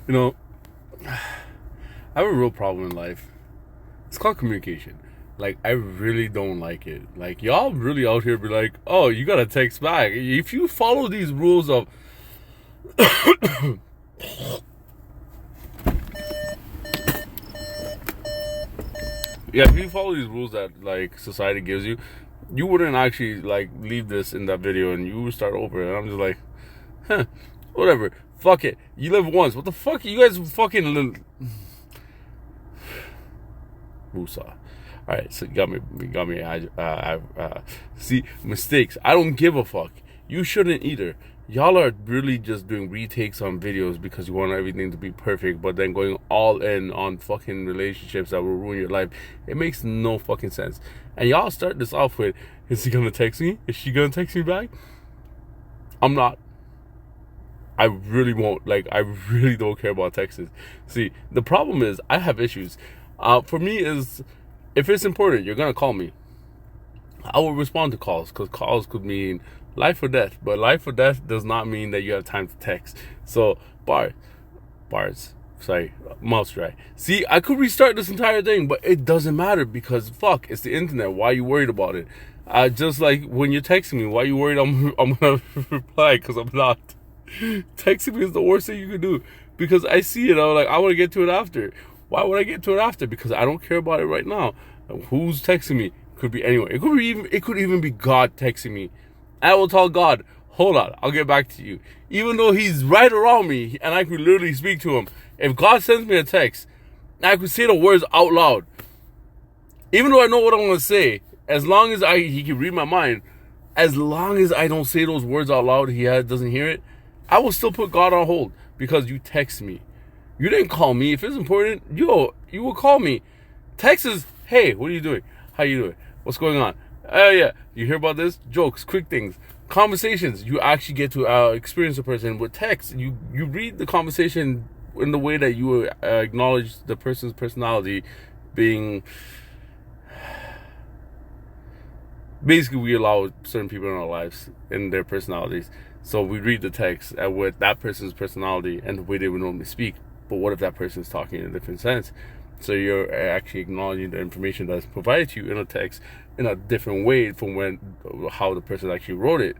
You know, I have a real problem in life. It's called communication. Like, I really don't like it. Like, y'all really out here be like, oh, you gotta text back. If you follow these rules of, yeah, if you follow these rules that, like, society gives you, you wouldn't actually, like, leave this in that video and you would start over. And I'm just like, huh, whatever. Fuck it. You live once. What the fuck? You guys fucking Musa. All right, so you got me. See, mistakes. I don't give a fuck. You shouldn't either. Y'all are really just doing retakes on videos because you want everything to be perfect, but then going all in on fucking relationships that will ruin your life. It makes no fucking sense. And y'all start this off with, is he gonna text me? Is she gonna text me back? I'm not. I really won't. Like, I really don't care about texts. See, the problem is I have issues. For me is, if it's important, you're gonna call me. I will respond to calls because calls could mean life or death, but life or death does not mean that you have time to text. So mouse dry. See, I could restart this entire thing, but it doesn't matter because fuck, it's the internet. Why are you worried about it? Just like when you're texting me, why are you worried I'm gonna reply? Because I'm not. Texting me is the worst thing you can do because I see it. I'm like, I want to get to it after. Why would I get to it after? Because I don't care about it right now. Who's texting me? Could be anyone. It could even be God texting me. I will tell God, hold on, I'll get back to you. Even though he's right around me and I could literally speak to him. If God sends me a text, I could say the words out loud. Even though I know what I'm gonna say, as long as he can read my mind, as long as I don't say those words out loud, he doesn't hear it, I will still put God on hold because you text me. You didn't call me. If it's important, you will call me. Text is, hey, what are you doing? How you doing? What's going on? Oh, yeah. You hear about this? Jokes, quick things. Conversations. You actually get to experience a person. With text, you read the conversation in the way that you acknowledge the person's personality being... Basically, we allow certain people in our lives and their personalities. So we read the text with that person's personality and the way they would normally speak. But what if that person is talking in a different sense? So you're actually acknowledging the information that's provided to you in a text in a different way from how the person actually wrote it.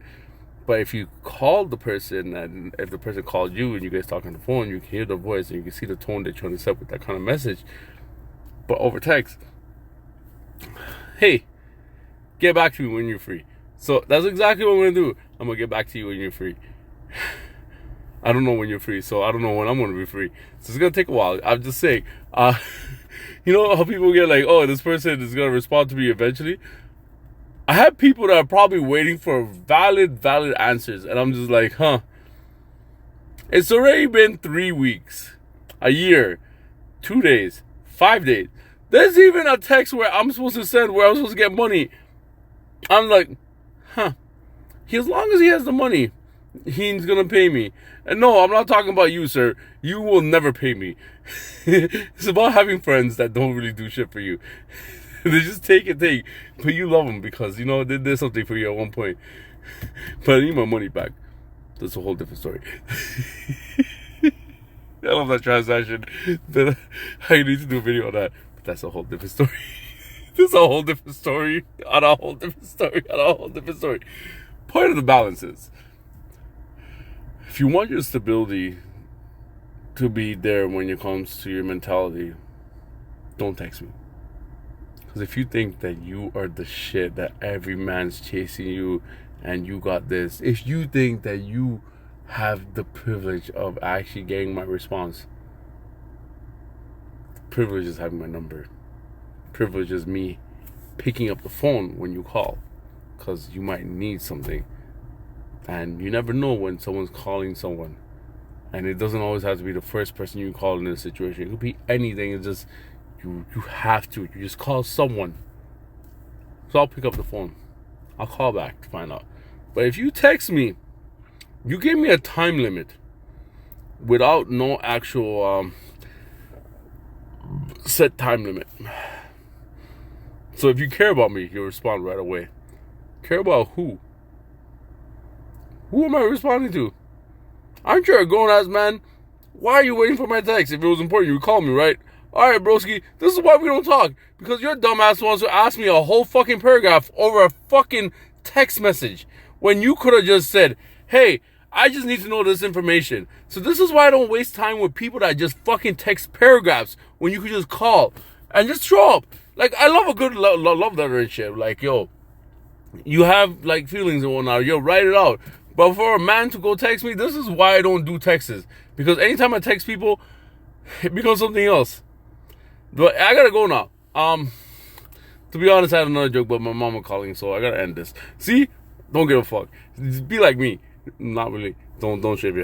But if you call the person, and if the person called you and you guys talk on the phone, you can hear the voice and you can see the tone they're trying to set with that kind of message. But over text, hey, get back to me when you're free. So that's exactly what I'm going to do. I'm going to get back to you when you're free. I don't know when you're free, so I don't know when I'm going to be free. So it's going to take a while. I'm just saying, you know how people get like, oh, this person is going to respond to me eventually? I have people that are probably waiting for valid answers. And I'm just like, huh. It's already been 3 weeks, a year, 2 days, 5 days. There's even a text where I'm supposed to send where I'm supposed to get money. I'm like, huh. As long as he has the money, he's going to pay me. And no, I'm not talking about you, sir. You will never pay me. It's about having friends that don't really do shit for you. They just take. But you love them because, you know, they did something for you at one point. But I need my money back. That's a whole different story. I love that transaction. I need to do a video on that. But that's a whole different story. This is a whole different story. On a whole different story. Part of the balance is, if you want your stability to be there when it comes to your mentality, don't text me. Because if you think that you are the shit, that every man's chasing you and you got this, if you think that you have the privilege of actually getting my response, privilege is having my number. Privilege is me picking up the phone when you call, because you might need something. And you never know when someone's calling someone. And it doesn't always have to be the first person you call in a situation. It could be anything. It's just, you have to. You just call someone. So I'll pick up the phone. I'll call back to find out. But if you text me, you give me a time limit without no actual set time limit. So if you care about me, you'll respond right away. Care about who? Who am I responding to? Aren't you a grown-ass man? Why are you waiting for my text? If it was important, you would call me, right? All right, broski, this is why we don't talk. Because your dumbass wants to ask me a whole fucking paragraph over a fucking text message. When you could have just said, hey, I just need to know this information. So this is why I don't waste time with people that just fucking text paragraphs when you could just call and just show up. Like, I love a good love letter and shit. Like, yo, you have, like, feelings and whatnot. Yo, write it out. But for a man to go text me, this is why I don't do texts. Because anytime I text people, it becomes something else. But I gotta go now. To be honest, I had another joke, but my mama calling, so I gotta end this. See? Don't give a fuck. Be like me. Not really. Don't shave your head.